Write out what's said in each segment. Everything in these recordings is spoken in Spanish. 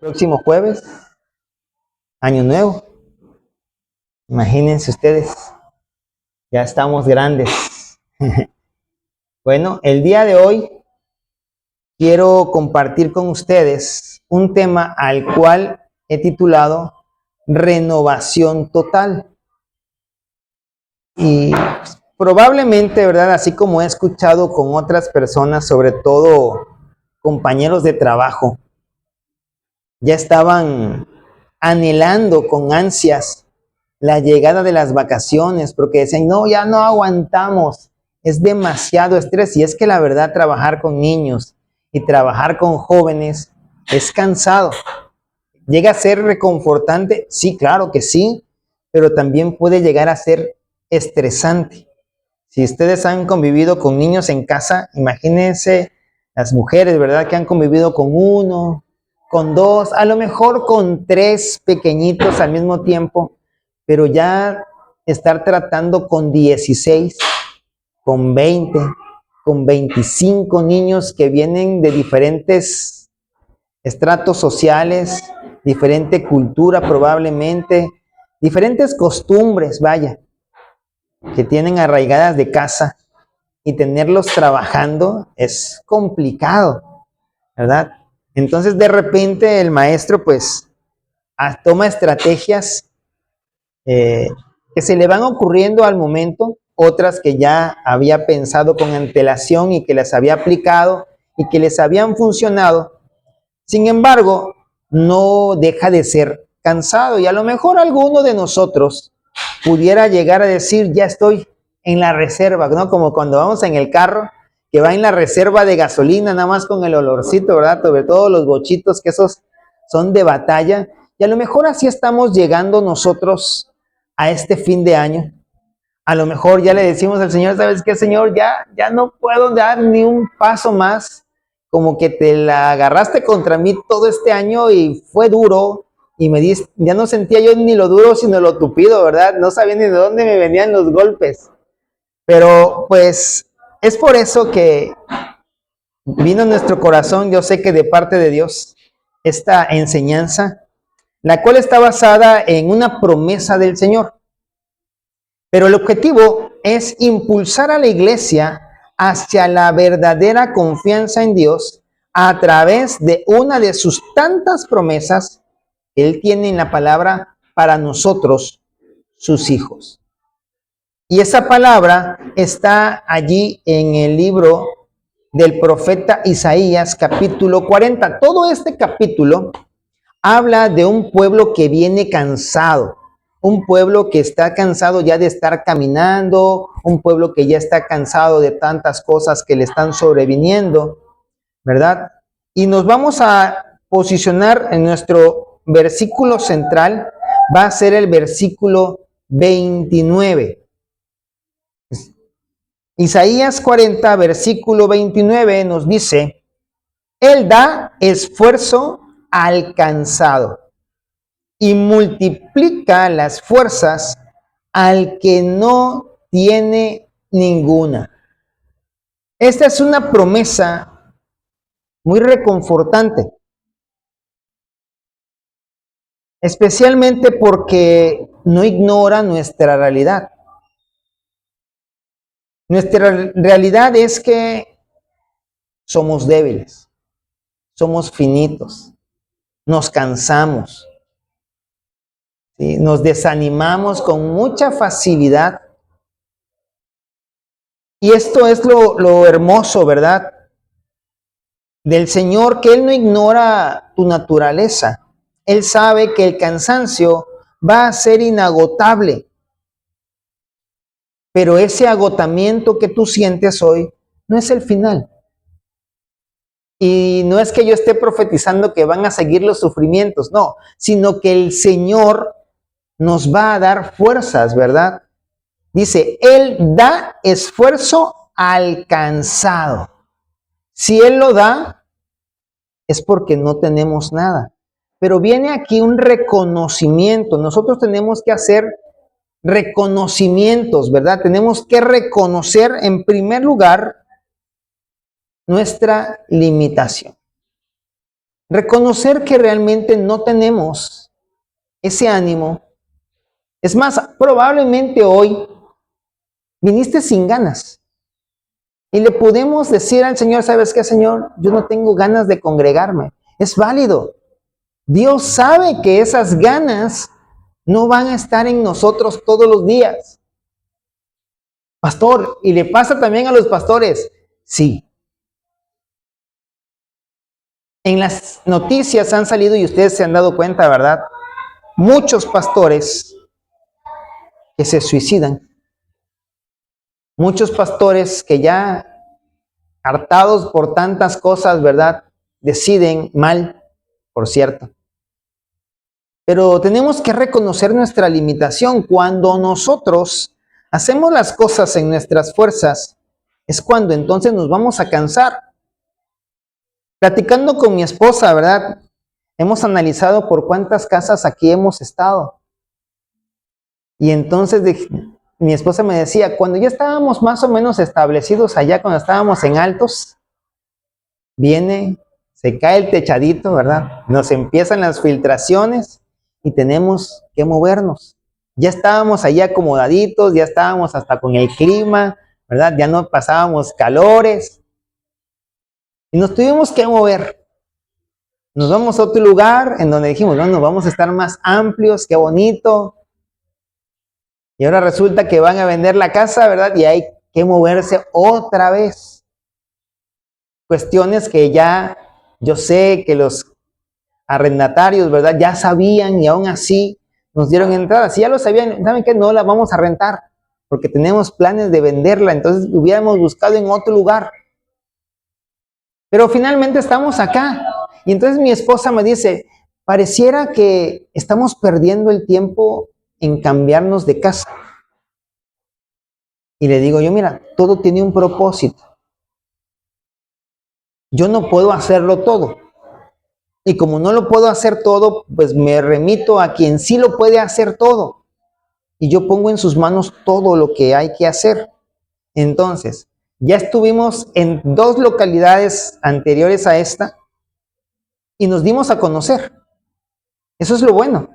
Próximo jueves, año nuevo. Imagínense ustedes, ya estamos grandes. Bueno, el día de hoy quiero compartir con ustedes un tema al cual he titulado Renovación Total. Y probablemente, ¿verdad? Así como he escuchado con otras personas, sobre todo compañeros de trabajo, ya estaban anhelando con ansias la llegada de las vacaciones, porque decían, no, ya no aguantamos, es demasiado estrés. Y es que la verdad, trabajar con niños y trabajar con jóvenes es cansado. ¿Llega a ser reconfortante? Sí, claro que sí, pero también puede llegar a ser estresante. Si ustedes han convivido con niños en casa, imagínense las mujeres, ¿verdad? Que han convivido con uno, con dos, a lo mejor con tres pequeñitos al mismo tiempo, pero ya estar tratando con 16, con 20, con 25 niños que vienen de diferentes estratos sociales, diferente cultura probablemente, diferentes costumbres, vaya, que tienen arraigadas de casa, y tenerlos trabajando es complicado, ¿verdad? Entonces de repente el maestro pues toma estrategias que se le van ocurriendo al momento, otras que ya había pensado con antelación y que las había aplicado y que les habían funcionado. Sin embargo, no deja de ser cansado, y a lo mejor alguno de nosotros pudiera llegar a decir, ya estoy en la reserva, ¿no? Como cuando vamos en el carro, que va en la reserva de gasolina, nada más con el olorcito, ¿verdad? Sobre todo los bochitos, que esos son de batalla. Y a lo mejor así estamos llegando nosotros a este fin de año. A lo mejor ya le decimos al Señor, ¿sabes qué, Señor? Ya no puedo dar ni un paso más. Como que te la agarraste contra mí todo este año y fue duro. Y ya no sentía yo ni lo duro, sino lo tupido, ¿verdad? No sabía ni de dónde me venían los golpes. Pero pues es por eso que vino en nuestro corazón, yo sé que de parte de Dios, esta enseñanza, la cual está basada en una promesa del Señor. Pero el objetivo es impulsar a la iglesia hacia la verdadera confianza en Dios a través de una de sus tantas promesas que Él tiene en la palabra para nosotros, sus hijos. Y esa palabra está allí en el libro del profeta Isaías, capítulo 40. Todo este capítulo habla de un pueblo que viene cansado, un pueblo que está cansado ya de estar caminando, un pueblo que ya está cansado de tantas cosas que le están sobreviniendo, ¿verdad? Y nos vamos a posicionar en nuestro versículo central, va a ser el versículo 29. Isaías 40, versículo 29 nos dice, Él da esfuerzo al cansado y multiplica las fuerzas al que no tiene ninguna. Esta es una promesa muy reconfortante, especialmente porque no ignora nuestra realidad. Nuestra realidad es que somos débiles, somos finitos, nos cansamos, ¿sí? Nos desanimamos con mucha facilidad. Y esto es lo hermoso, ¿verdad? Del Señor, que Él no ignora tu naturaleza. Él sabe que el cansancio va a ser inagotable. Pero ese agotamiento que tú sientes hoy no es el final. Y no es que yo esté profetizando que van a seguir los sufrimientos, no, sino que el Señor nos va a dar fuerzas, ¿verdad? Dice, Él da esfuerzo al cansado. Si Él lo da, es porque no tenemos nada. Pero viene aquí un reconocimiento. Nosotros tenemos que hacer reconocimientos, ¿verdad? Tenemos que reconocer en primer lugar nuestra limitación. reconocer que realmente no tenemos ese ánimo. Es más, probablemente hoy viniste sin ganas. Y le podemos decir al Señor, ¿sabes qué, Señor? Yo no tengo ganas de congregarme. Es válido. Dios sabe que esas ganas no van a estar en nosotros todos los días. Pastor, y le pasa también a los pastores. Sí. En las noticias han salido y ustedes se han dado cuenta, ¿verdad? Muchos pastores que se suicidan. Muchos pastores que ya hartados por tantas cosas, ¿verdad? Deciden mal, por cierto. Pero tenemos que reconocer nuestra limitación. Cuando nosotros hacemos las cosas en nuestras fuerzas, es cuando entonces nos vamos a cansar. Platicando con mi esposa, ¿verdad? Hemos analizado por cuántas casas aquí hemos estado. Y entonces mi esposa me decía, cuando ya estábamos más o menos establecidos allá, cuando estábamos en Altos, viene, se cae el techadito, ¿verdad? Nos empiezan las filtraciones y tenemos que movernos. Ya estábamos allí acomodaditos, ya estábamos hasta con el clima, ¿verdad? Ya no pasábamos calores. Y nos tuvimos que mover. Nos vamos a otro lugar en donde dijimos, bueno, vamos a estar más amplios, qué bonito. Y ahora resulta que van a vender la casa, ¿verdad? Y hay que moverse otra vez. Cuestiones que ya yo sé que los arrendatarios, ¿verdad? Ya sabían y aún así nos dieron entrada. Si ya lo sabían, ¿saben qué? No la vamos a rentar porque tenemos planes de venderla. Entonces hubiéramos buscado en otro lugar. Pero finalmente estamos acá. Y entonces mi esposa me dice, pareciera que estamos perdiendo el tiempo en cambiarnos de casa. Y le digo yo, mira, todo tiene un propósito. Yo no puedo hacerlo todo. Y como no lo puedo hacer todo, pues me remito a quien sí lo puede hacer todo. Y yo pongo en sus manos todo lo que hay que hacer. Entonces, ya estuvimos en 2 localidades anteriores a esta y nos dimos a conocer. Eso es lo bueno.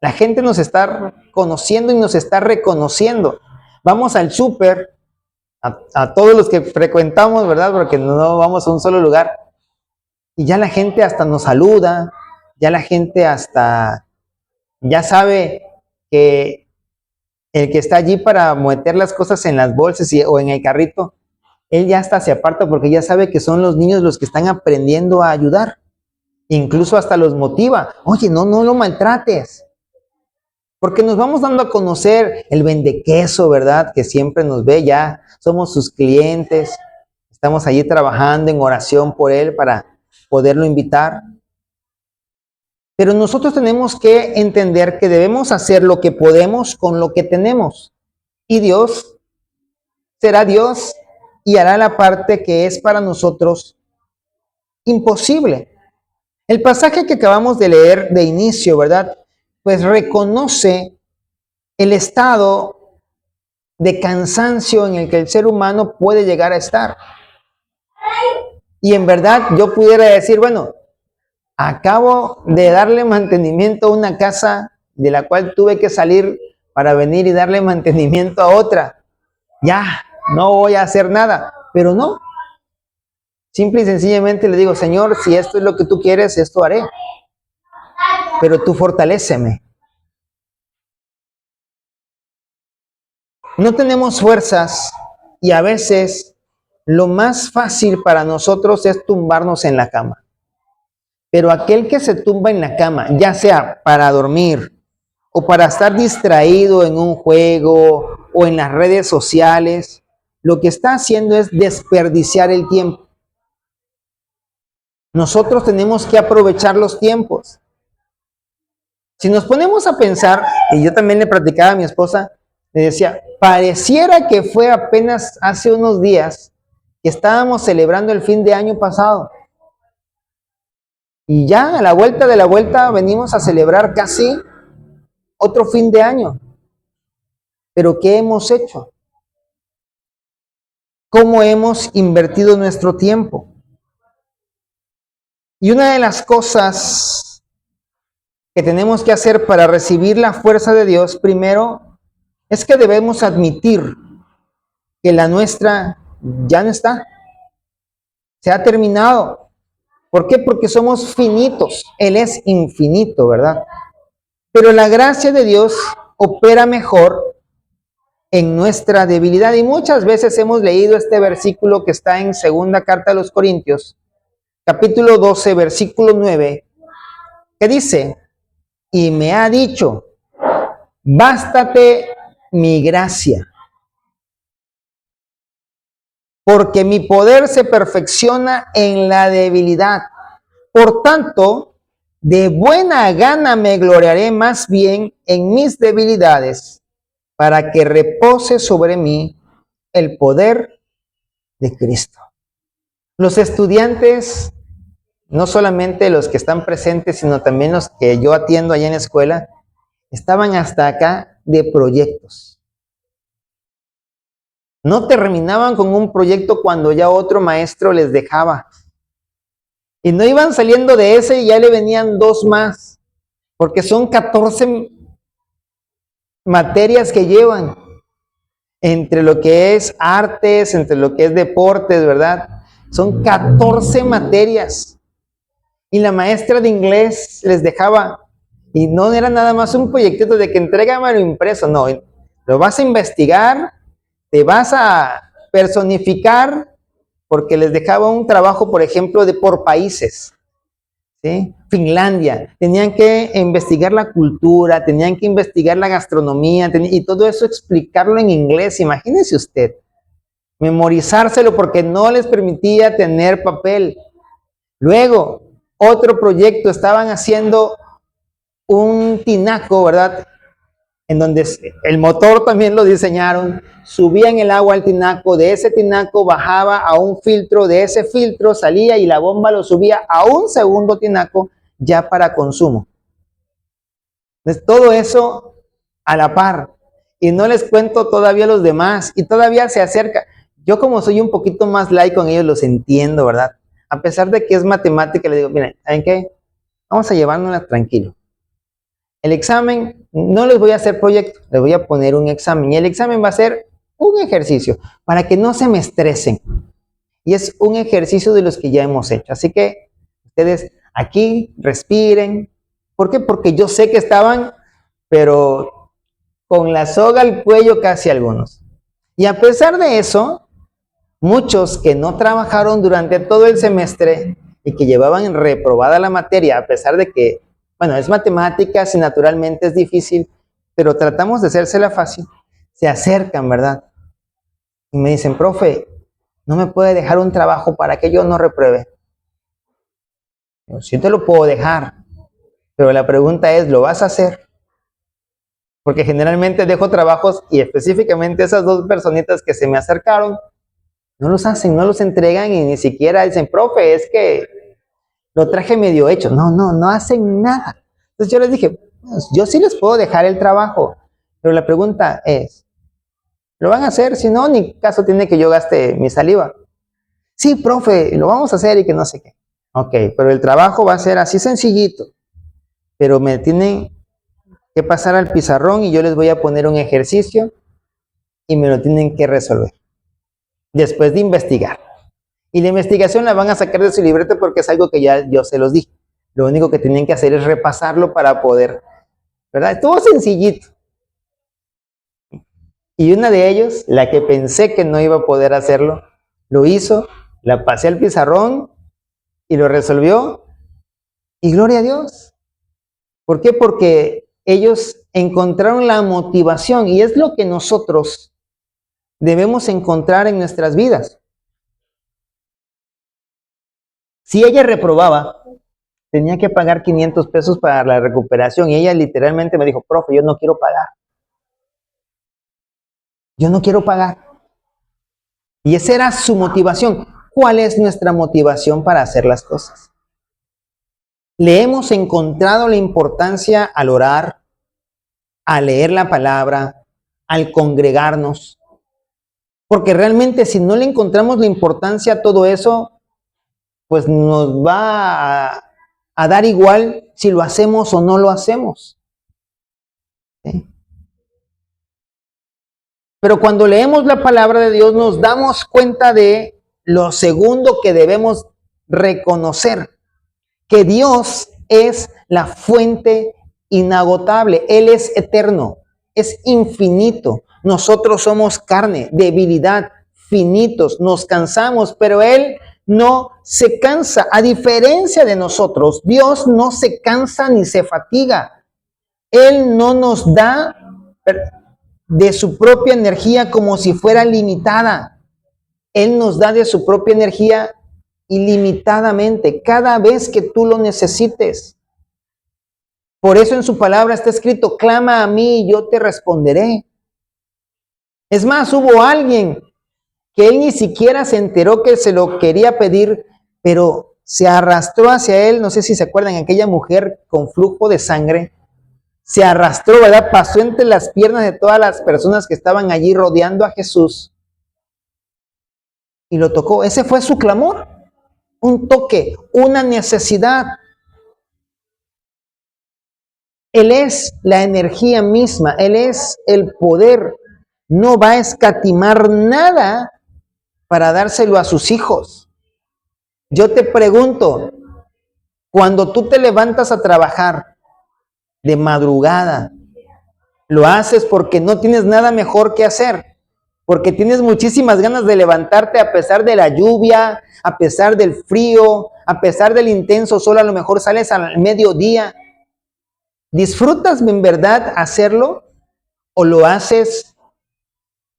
La gente nos está conociendo y nos está reconociendo. Vamos al súper, a todos los que frecuentamos, ¿verdad? Porque no vamos a un solo lugar. Y ya la gente hasta nos saluda, ya la gente hasta ya sabe que el que está allí para meter las cosas en las bolsas o en el carrito, él ya hasta se aparta porque ya sabe que son los niños los que están aprendiendo a ayudar. Incluso hasta los motiva. Oye, no lo maltrates. Porque nos vamos dando a conocer el vendequeso, ¿verdad? Que siempre nos ve ya. Somos sus clientes. Estamos allí trabajando en oración por él para poderlo invitar. Pero nosotros tenemos que entender que debemos hacer lo que podemos con lo que tenemos. Y Dios será Dios y hará la parte que es para nosotros imposible. El pasaje que acabamos de leer de inicio, ¿verdad? Pues reconoce el estado de cansancio en el que el ser humano puede llegar a estar. Y en verdad yo pudiera decir, bueno, acabo de darle mantenimiento a una casa de la cual tuve que salir para venir y darle mantenimiento a otra. Ya, no voy a hacer nada, pero no. Simple y sencillamente le digo, Señor, si esto es lo que tú quieres, esto haré. Pero tú fortaléceme. No tenemos fuerzas y a veces lo más fácil para nosotros es tumbarnos en la cama. Pero aquel que se tumba en la cama, ya sea para dormir o para estar distraído en un juego o en las redes sociales, lo que está haciendo es desperdiciar el tiempo. Nosotros tenemos que aprovechar los tiempos. Si nos ponemos a pensar, y yo también le platicaba a mi esposa, le decía, pareciera que fue apenas hace unos días que estábamos celebrando el fin de año pasado. Y ya a la vuelta de la vuelta venimos a celebrar casi otro fin de año. Pero ¿qué hemos hecho? ¿Cómo hemos invertido nuestro tiempo? Y una de las cosas que tenemos que hacer para recibir la fuerza de Dios, primero, es que debemos admitir que la nuestra ya no está, se ha terminado. ¿Por qué? Porque somos finitos, Él es infinito, ¿verdad? Pero la gracia de Dios opera mejor en nuestra debilidad. Y muchas veces hemos leído este versículo que está en segunda carta a los Corintios, capítulo 12, versículo 9, que dice, y me ha dicho, bástate mi gracia, porque mi poder se perfecciona en la debilidad. Por tanto, de buena gana me gloriaré más bien en mis debilidades, para que repose sobre mí el poder de Cristo. Los estudiantes, no solamente los que están presentes, sino también los que yo atiendo allá en la escuela, estaban hasta acá de proyectos. No terminaban con un proyecto cuando ya otro maestro les dejaba. Y no iban saliendo de ese y ya le venían dos más, porque son 14 materias que llevan, entre lo que es artes, entre lo que es deportes, ¿verdad? Son 14 materias. Y la maestra de inglés les dejaba, y no era nada más un proyectito de que entrégame lo impreso, no, lo vas a investigar, te vas a personificar, porque les dejaba un trabajo, por ejemplo, de por países, ¿sí? Finlandia, tenían que investigar la cultura, tenían que investigar la gastronomía, y todo eso explicarlo en inglés, imagínense usted, memorizárselo porque no les permitía tener papel. Luego, otro proyecto, estaban haciendo un tinaco, ¿verdad? En donde el motor también lo diseñaron, subían el agua al tinaco, de ese tinaco bajaba a un filtro, de ese filtro salía y la bomba lo subía a un segundo tinaco ya para consumo. Entonces, todo eso a la par. Y no les cuento todavía los demás, y todavía se acerca. Yo como soy un poquito más laico en ellos, los entiendo, ¿verdad? A pesar de que es matemática, le digo, miren, ¿saben qué? Vamos a llevárnosla tranquilo. El examen, no les voy a hacer proyecto, les voy a poner un examen. Y el examen va a ser un ejercicio para que no se me estresen. Y es un ejercicio de los que ya hemos hecho. Así que ustedes aquí respiren. ¿Por qué? Porque yo sé que estaban, pero con la soga al cuello casi algunos. Y a pesar de eso, muchos que no trabajaron durante todo el semestre y que llevaban reprobada la materia, a pesar de que, bueno, es matemáticas y naturalmente es difícil, pero tratamos de hacérsela fácil, se acercan, ¿verdad? Y me dicen, profe, ¿no me puede dejar un trabajo para que yo no repruebe? Yo, sí te lo puedo dejar, pero la pregunta es, ¿lo vas a hacer? Porque generalmente dejo trabajos y específicamente esas dos personitas que se me acercaron, no los hacen, no los entregan y ni siquiera dicen, profe, es que lo traje medio hecho. No hacen nada. Entonces yo les dije, pues, yo sí les puedo dejar el trabajo, pero la pregunta es, ¿lo van a hacer? Si no, ni caso tiene que yo gaste mi saliva. Sí, profe, lo vamos a hacer y que no sé qué. Ok, pero el trabajo va a ser así sencillito, pero me tienen que pasar al pizarrón y yo les voy a poner un ejercicio y me lo tienen que resolver después de investigar. Y la investigación la van a sacar de su libreta porque es algo que ya yo se los dije. Lo único que tienen que hacer es repasarlo para poder, ¿verdad? Estuvo sencillito. Y una de ellos, la que pensé que no iba a poder hacerlo, lo hizo, la pasé al pizarrón y lo resolvió. Y gloria a Dios. ¿Por qué? Porque ellos encontraron la motivación y es lo que nosotros debemos encontrar en nuestras vidas. Si ella reprobaba, tenía que pagar 500 pesos para la recuperación y ella literalmente me dijo, profe, yo no quiero pagar. Yo no quiero pagar. Y esa era su motivación. ¿Cuál es nuestra motivación para hacer las cosas? Le hemos encontrado la importancia al orar, a leer la palabra, al congregarnos. Porque realmente si no le encontramos la importancia a todo eso, pues nos va a dar igual si lo hacemos o no lo hacemos. ¿Sí? Pero cuando leemos la palabra de Dios nos damos cuenta de lo segundo que debemos reconocer, que Dios es la fuente inagotable, Él es eterno, es infinito. Nosotros somos carne, debilidad, finitos, nos cansamos, pero Él no se cansa. A diferencia de nosotros, Dios no se cansa ni se fatiga. Él no nos da de su propia energía como si fuera limitada. Él nos da de su propia energía ilimitadamente, cada vez que tú lo necesites. Por eso en su palabra está escrito, clama a mí y yo te responderé. Es más, hubo alguien que él ni siquiera se enteró que se lo quería pedir, pero se arrastró hacia él. No sé si se acuerdan, aquella mujer con flujo de sangre, se arrastró, ¿verdad? Pasó entre las piernas de todas las personas que estaban allí rodeando a Jesús y lo tocó. Ese fue su clamor, un toque, una necesidad. Él es la energía misma, Él es el poder. No va a escatimar nada para dárselo a sus hijos. Yo te pregunto, cuando tú te levantas a trabajar de madrugada, ¿lo haces porque no tienes nada mejor que hacer? Porque tienes muchísimas ganas de levantarte a pesar de la lluvia, a pesar del frío, a pesar del intenso sol, a lo mejor sales al mediodía. ¿Disfrutas en verdad hacerlo o lo haces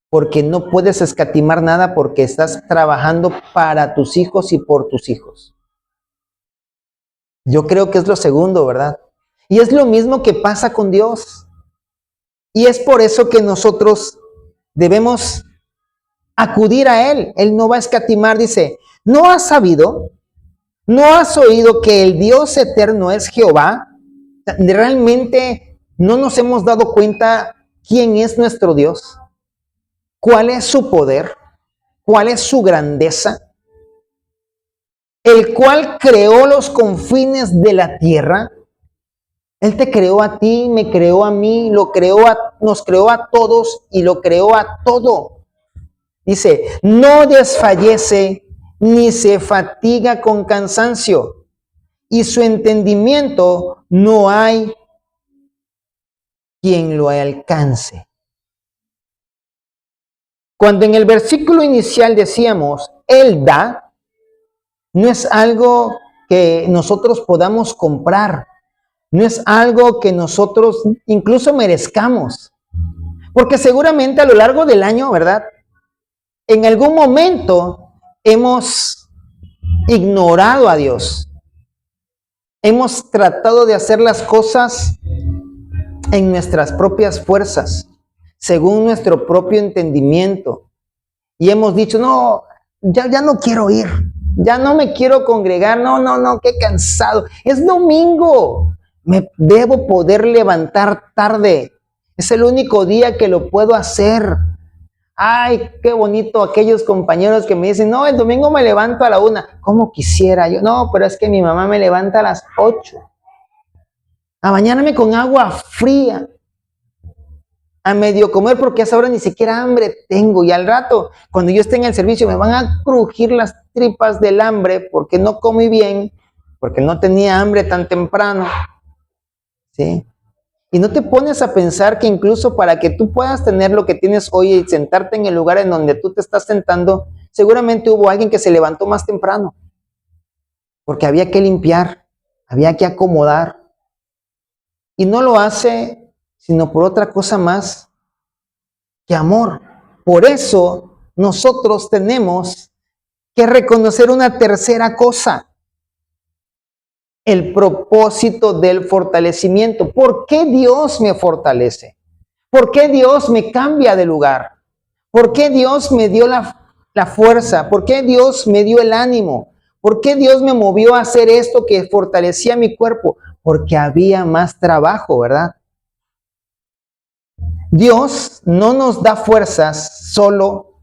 porque no puedes escatimar nada porque estás trabajando para tus hijos y por tus hijos? Yo creo que es lo segundo, ¿verdad? Y es lo mismo que pasa con Dios. Y es por eso que nosotros debemos acudir a Él. Él no va a escatimar, dice, ¿no has sabido? ¿No has oído que el Dios eterno es Jehová? ¿Realmente no nos hemos dado cuenta quién es nuestro Dios? ¿Cuál es su poder? ¿Cuál es su grandeza? El cual creó los confines de la tierra. Él te creó a ti, me creó a mí, nos creó a todos y lo creó a todo. Dice, no desfallece ni se fatiga con cansancio, y su entendimiento no hay quien lo alcance. Cuando en el versículo inicial decíamos, Él da, no es algo que nosotros podamos comprar, no es algo que nosotros incluso merezcamos, porque seguramente a lo largo del año, ¿verdad? En algún momento hemos ignorado a Dios, hemos tratado de hacer las cosas en nuestras propias fuerzas, según nuestro propio entendimiento, y hemos dicho, no, ya no quiero ir, ya no me quiero congregar, no, qué cansado, es domingo, me debo poder levantar tarde, es el único día que lo puedo hacer. Ay, qué bonito aquellos compañeros que me dicen, no, el domingo me levanto a la 1, ¿cómo quisiera yo? No, pero es que mi mamá me levanta a las 8, a bañarme con agua fría, a medio comer porque a esa hora ni siquiera hambre tengo, y al rato, cuando yo esté en el servicio, me van a crujir las tripas del hambre porque no comí bien, porque no tenía hambre tan temprano, ¿sí? Y no te pones a pensar que incluso para que tú puedas tener lo que tienes hoy y sentarte en el lugar en donde tú te estás sentando, seguramente hubo alguien que se levantó más temprano, porque había que limpiar, había que acomodar, y no lo hace sino por otra cosa más que amor. Por eso nosotros tenemos que reconocer una tercera cosa: el propósito del fortalecimiento. ¿Por qué Dios me fortalece? ¿Por qué Dios me cambia de lugar? ¿Por qué Dios me dio la fuerza? ¿Por qué Dios me dio el ánimo? ¿Por qué Dios me movió a hacer esto que fortalecía mi cuerpo? Porque había más trabajo, ¿verdad? Dios no nos da fuerzas solo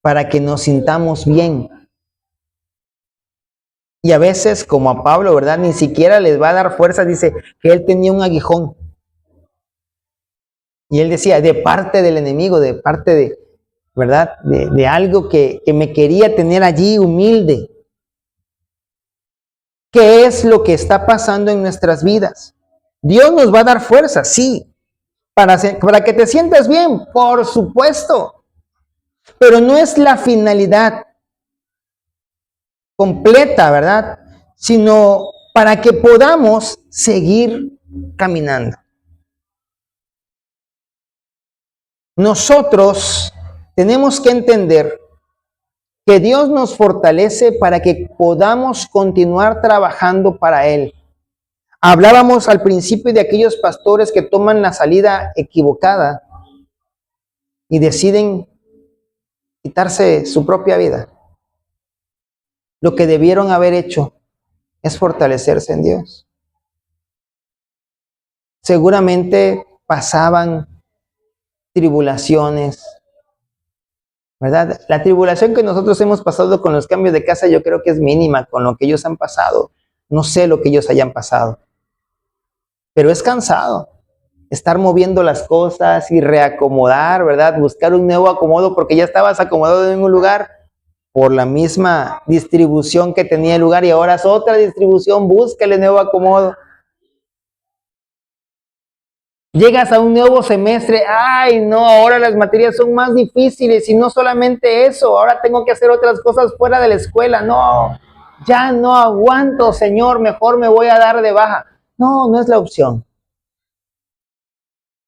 para que nos sintamos bien. Y a veces, como a Pablo, ¿verdad? Ni siquiera les va a dar fuerza. Dice que él tenía un aguijón. Y él decía, de parte del enemigo, de parte de, ¿verdad? De algo que me quería tener allí humilde. ¿Qué es lo que está pasando en nuestras vidas? Dios nos va a dar fuerza, sí. Para que te sientas bien, por supuesto. Pero no es la finalidad completa, ¿verdad? Sino para que podamos seguir caminando. Nosotros tenemos que entender que Dios nos fortalece para que podamos continuar trabajando para Él. Hablábamos al principio de aquellos pastores que toman la salida equivocada y deciden quitarse su propia vida. Lo que debieron haber hecho es fortalecerse en Dios. Seguramente pasaban tribulaciones, ¿verdad? La tribulación que nosotros hemos pasado con los cambios de casa yo creo que es mínima con lo que ellos han pasado. No sé lo que ellos hayan pasado, pero es cansado estar moviendo las cosas y reacomodar, ¿verdad? Buscar un nuevo acomodo porque ya estabas acomodado en un lugar por la misma distribución que tenía el lugar y ahora es otra distribución, búscale nuevo acomodo. Llegas a un nuevo semestre, ay no, ahora las materias son más difíciles y no solamente eso, ahora tengo que hacer otras cosas fuera de la escuela, no, ya no aguanto, Señor, mejor me voy a dar de baja. No, no es la opción.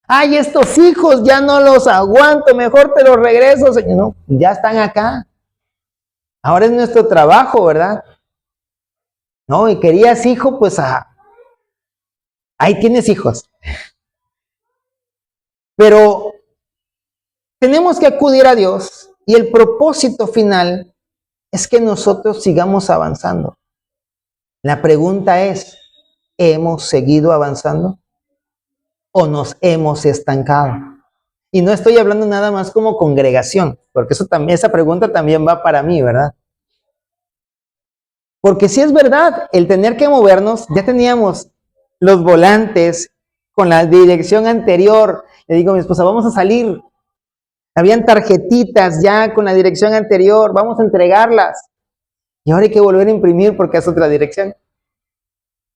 Ay, estos hijos ya no los aguanto, mejor te los regreso, Señor. No, ya están acá. Ahora es nuestro trabajo, ¿verdad? No, y querías hijo, pues ahí tienes hijos. Pero tenemos que acudir a Dios y el propósito final es que nosotros sigamos avanzando. La pregunta es, ¿hemos seguido avanzando o nos hemos estancado? Y no estoy hablando nada más como congregación, porque eso también, esa pregunta también va para mí, ¿verdad? Porque si es verdad, el tener que movernos, ya teníamos los volantes con la dirección anterior. Le digo a mi esposa, vamos a salir. Habían tarjetitas ya con la dirección anterior, vamos a entregarlas. Y ahora hay que volver a imprimir porque es otra dirección.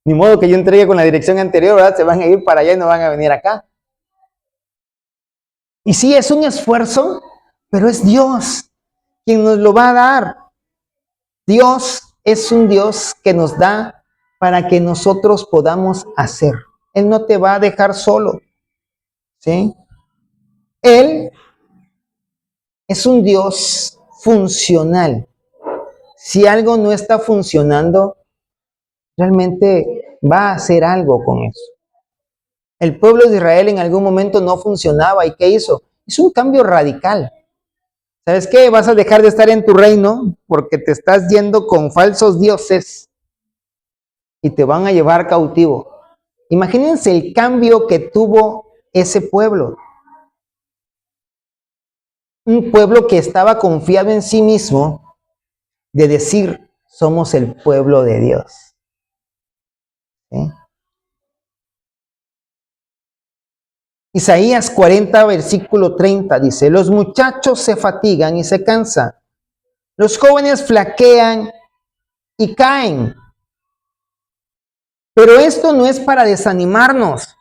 Ni modo que yo entregue con la dirección anterior, ¿verdad? Se van a ir para allá y no van a venir acá. Y sí, es un esfuerzo, pero es Dios quien nos lo va a dar. Dios es un Dios que nos da para que nosotros podamos hacer. Él no te va a dejar solo, ¿sí? Él es un Dios funcional. Si algo no está funcionando, realmente va a hacer algo con eso. El pueblo de Israel en algún momento no funcionaba. ¿Y qué hizo? Hizo un cambio radical. ¿Sabes qué? Vas a dejar de estar en tu reino porque te estás yendo con falsos dioses y te van a llevar cautivo. Imagínense el cambio que tuvo ese pueblo. Un pueblo que estaba confiado en sí mismo de decir, somos el pueblo de Dios. ¿Sí? Isaías 40, versículo 30 dice, los muchachos se fatigan y se cansan, los jóvenes flaquean y caen. Pero esto no es para desanimarnos.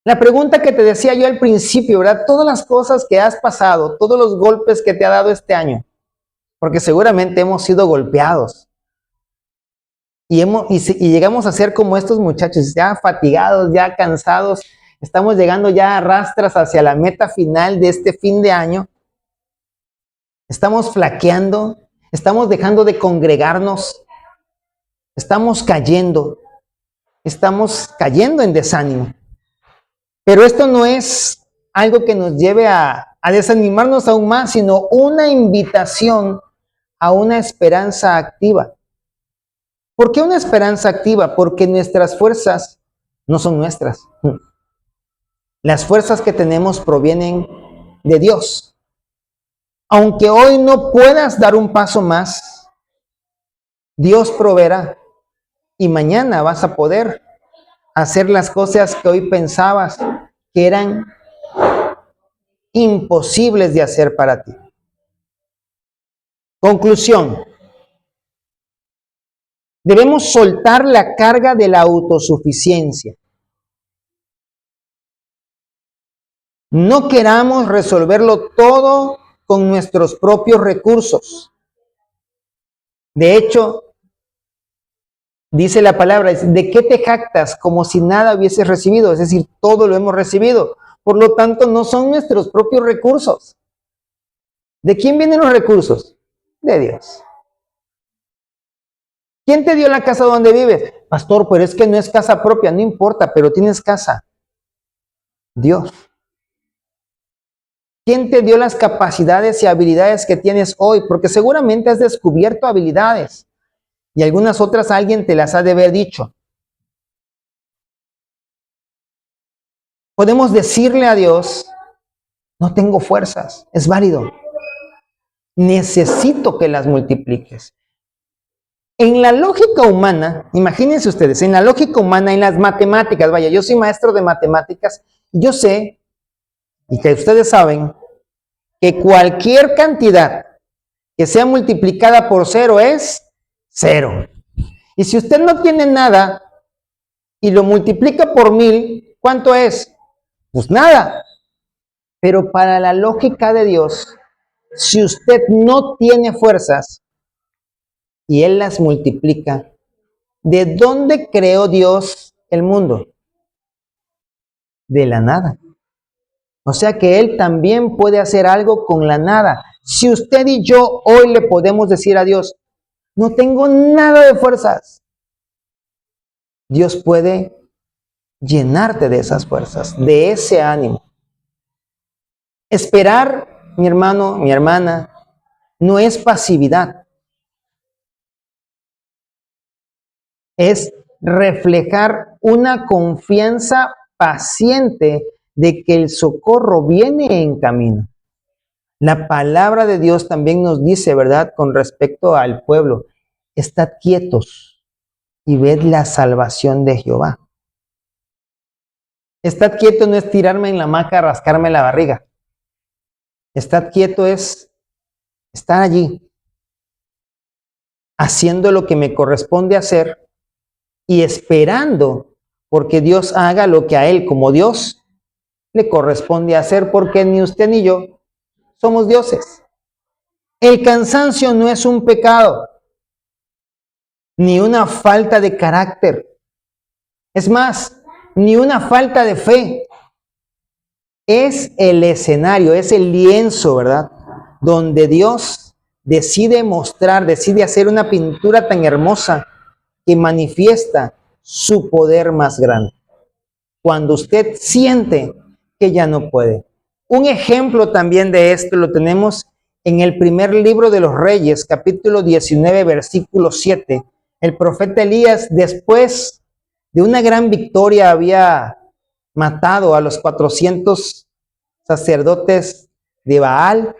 La pregunta que te decía yo al principio, ¿verdad? Todas las cosas que has pasado, todos los golpes que te ha dado este año, porque seguramente hemos sido golpeados. Y llegamos a ser como estos muchachos, ya fatigados, ya cansados. Estamos llegando ya a rastras hacia la meta final de este fin de año. Estamos flaqueando, estamos dejando de congregarnos, estamos cayendo en desánimo. Pero esto no es algo que nos lleve a desanimarnos aún más, sino una invitación a una esperanza activa. ¿Por qué una esperanza activa? Porque nuestras fuerzas no son nuestras. Las fuerzas que tenemos provienen de Dios. Aunque hoy no puedas dar un paso más, Dios proveerá y mañana vas a poder hacer las cosas que hoy pensabas que eran imposibles de hacer para ti. Conclusión. Debemos soltar la carga de la autosuficiencia. No queramos resolverlo todo con nuestros propios recursos. De hecho, dice la palabra, ¿de qué te jactas como si nada hubieses recibido? Es decir, todo lo hemos recibido. Por lo tanto, no son nuestros propios recursos. ¿De quién vienen los recursos? De Dios. ¿Quién te dio la casa donde vives? Pastor, pero es que no es casa propia, no importa, pero tienes casa. Dios. ¿Quién te dio las capacidades y habilidades que tienes hoy? Porque seguramente has descubierto habilidades y algunas otras alguien te las ha de haber dicho. Podemos decirle a Dios, no tengo fuerzas, es válido. Necesito que las multipliques. En la lógica humana, imagínense ustedes, en la lógica humana, en las matemáticas, vaya, yo soy maestro de matemáticas, yo sé, y que ustedes saben, que cualquier cantidad que sea multiplicada por 0 es 0. Y si usted no tiene nada y lo multiplica por 1000, ¿cuánto es? Pues nada. Pero para la lógica de Dios, si usted no tiene fuerzas y Él las multiplica, ¿de dónde creó Dios el mundo? De la nada. O sea que Él también puede hacer algo con la nada. Si usted y yo hoy le podemos decir a Dios, no tengo nada de fuerzas, Dios puede llenarte de esas fuerzas, de ese ánimo. Esperar, mi hermano, mi hermana, no es pasividad. Es reflejar una confianza paciente de que el socorro viene en camino. La palabra de Dios también nos dice, ¿verdad?, con respecto al pueblo, estad quietos y ved la salvación de Jehová. Estad quieto no es tirarme en la hamaca, rascarme la barriga. Estad quieto es estar allí, haciendo lo que me corresponde hacer y esperando porque Dios haga lo que a Él como Dios le corresponde hacer, porque ni usted ni yo somos dioses. El cansancio no es un pecado, ni una falta de carácter. Es más, ni una falta de fe. Es el escenario, es el lienzo, ¿verdad?, donde Dios decide mostrar, decide hacer una pintura tan hermosa que manifiesta su poder más grande. Cuando usted siente que ya no puede. Un ejemplo también de esto lo tenemos en el primer libro de los Reyes, capítulo 19, versículo 7. El profeta Elías, después de una gran victoria, había matado a los 400 sacerdotes de Baal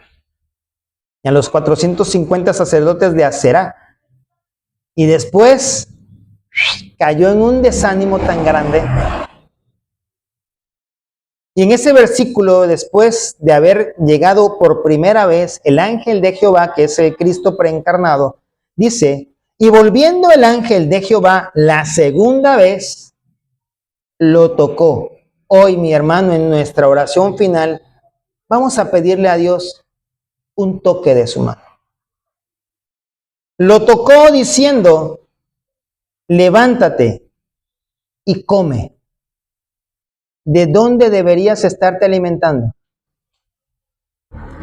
y a los 450 sacerdotes de Aserá. Y después cayó en un desánimo tan grande. Y en ese versículo, después de haber llegado por primera vez el ángel de Jehová, que es el Cristo preencarnado, dice, y volviendo el ángel de Jehová la segunda vez, lo tocó. Hoy, mi hermano, en nuestra oración final, vamos a pedirle a Dios un toque de su mano. Lo tocó diciendo, levántate y come. ¿De dónde deberías estarte alimentando?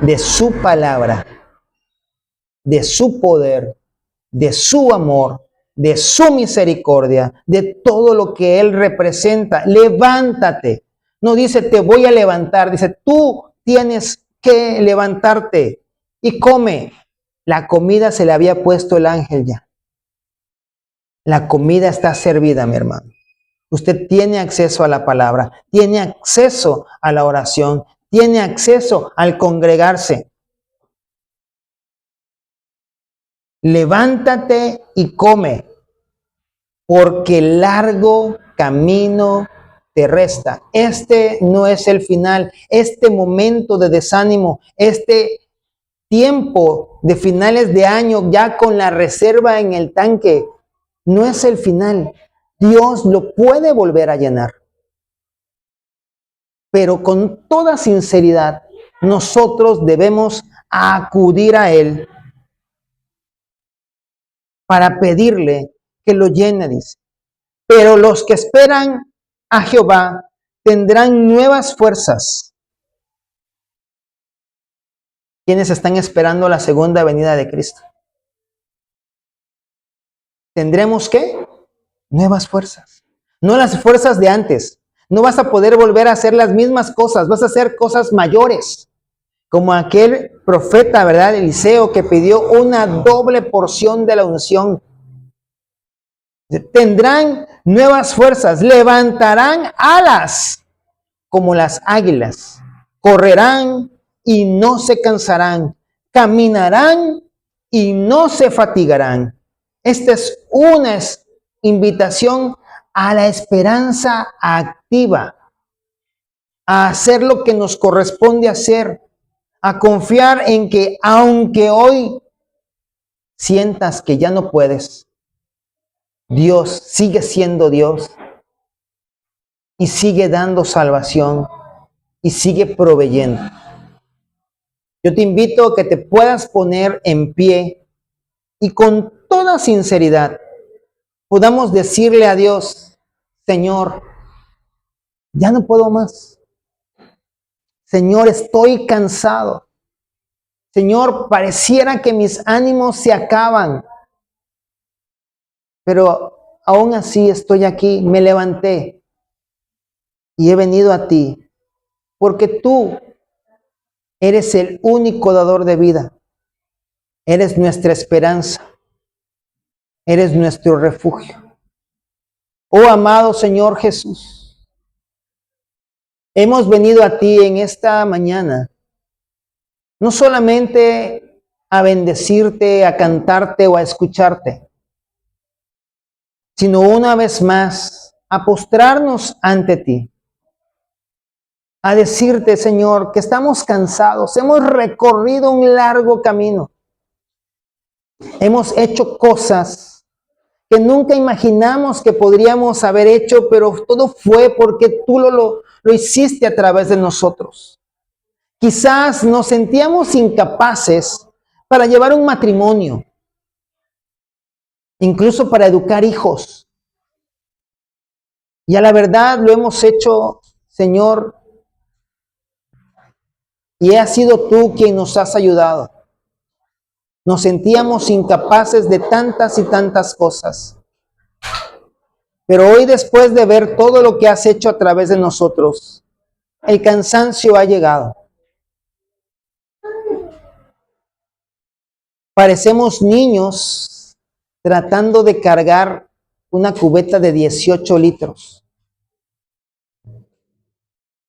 De su palabra, de su poder, de su amor, de su misericordia, de todo lo que Él representa. Levántate. No dice te voy a levantar, dice tú tienes que levantarte y come. La comida se le había puesto el ángel ya. La comida está servida, mi hermano. Usted tiene acceso a la palabra, tiene acceso a la oración, tiene acceso al congregarse. levántate y come, porque largo camino te resta. Este no es el final. Este momento de desánimo, este tiempo de finales de año ya con la reserva en el tanque, no es el final. Dios lo puede volver a llenar. Pero con toda sinceridad, nosotros debemos acudir a Él para pedirle que lo llene, dice. Pero los que esperan a Jehová tendrán nuevas fuerzas. ¿Quiénes están esperando la segunda venida de Cristo? ¿Tendremos qué? Nuevas fuerzas. No las fuerzas de antes. No vas a poder volver a hacer las mismas cosas. Vas a hacer cosas mayores. Como aquel profeta, ¿verdad? Eliseo, que pidió una doble porción de la unción. Tendrán nuevas fuerzas, levantarán alas como las águilas, correrán y no se cansarán, caminarán y no se fatigarán. Esta es una invitación a la esperanza activa, a hacer lo que nos corresponde hacer, a confiar en que aunque hoy sientas que ya no puedes, Dios sigue siendo Dios y sigue dando salvación y sigue proveyendo. Yo te invito a que te puedas poner en pie y con toda sinceridad podamos decirle a Dios: Señor, ya no puedo más. Señor, estoy cansado. Señor, pareciera que mis ánimos se acaban. Pero aún así estoy aquí, me levanté y he venido a ti, porque tú eres el único dador de vida. Eres nuestra esperanza. Eres nuestro refugio. Oh amado Señor Jesús, hemos venido a ti en esta mañana, no solamente a bendecirte, a cantarte o a escucharte, sino una vez más a postrarnos ante ti, a decirte, Señor, que estamos cansados, hemos recorrido un largo camino, hemos hecho cosas que nunca imaginamos que podríamos haber hecho, pero todo fue porque tú lo hiciste a través de nosotros. Quizás nos sentíamos incapaces para llevar un matrimonio, incluso para educar hijos. Y a la verdad lo hemos hecho, Señor, y has sido tú quien nos has ayudado. Nos sentíamos incapaces de tantas y tantas cosas. Pero hoy, después de ver todo lo que has hecho a través de nosotros, el cansancio ha llegado. Parecemos niños tratando de cargar una cubeta de 18 litros.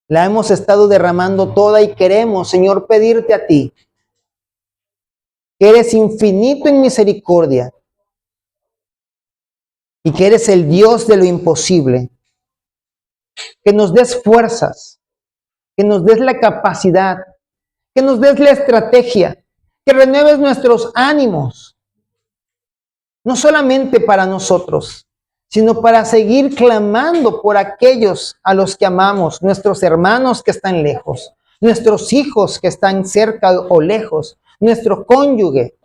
La hemos estado derramando toda y queremos, Señor, pedirte a ti, que eres infinito en misericordia y que eres el Dios de lo imposible, que nos des fuerzas, que nos des la capacidad, que nos des la estrategia, que renueves nuestros ánimos, no solamente para nosotros, sino para seguir clamando por aquellos a los que amamos, nuestros hermanos que están lejos, nuestros hijos que están cerca o lejos, nuestro cónyuge,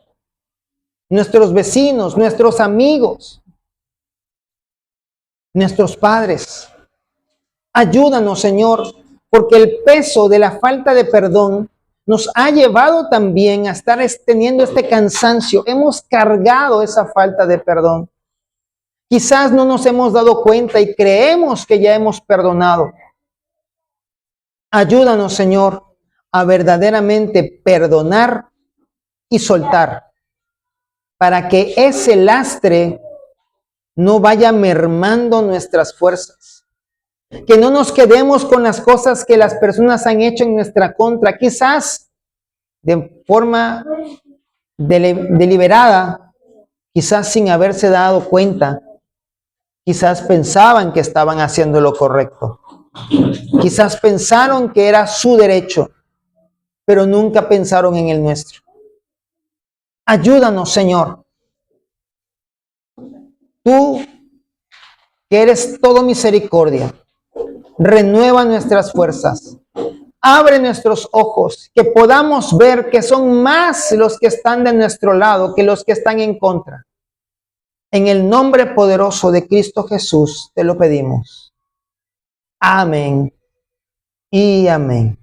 nuestros vecinos, nuestros amigos, nuestros padres. Ayúdanos, Señor, porque el peso de la falta de perdón nos ha llevado también a estar teniendo este cansancio. Hemos cargado esa falta de perdón. Quizás no nos hemos dado cuenta y creemos que ya hemos perdonado. Ayúdanos, Señor, a verdaderamente perdonar y soltar, para que ese lastre no vaya mermando nuestras fuerzas. Que no nos quedemos con las cosas que las personas han hecho en nuestra contra, quizás de forma deliberada quizás sin haberse dado cuenta, quizás pensaban que estaban haciendo lo correcto, quizás pensaron que era su derecho, pero nunca pensaron en el nuestro. Ayúdanos, Señor. Tú, que eres todo misericordia, renueva nuestras fuerzas. Abre nuestros ojos, que podamos ver que son más los que están de nuestro lado que los que están en contra. En el nombre poderoso de Cristo Jesús te lo pedimos. Amén y amén.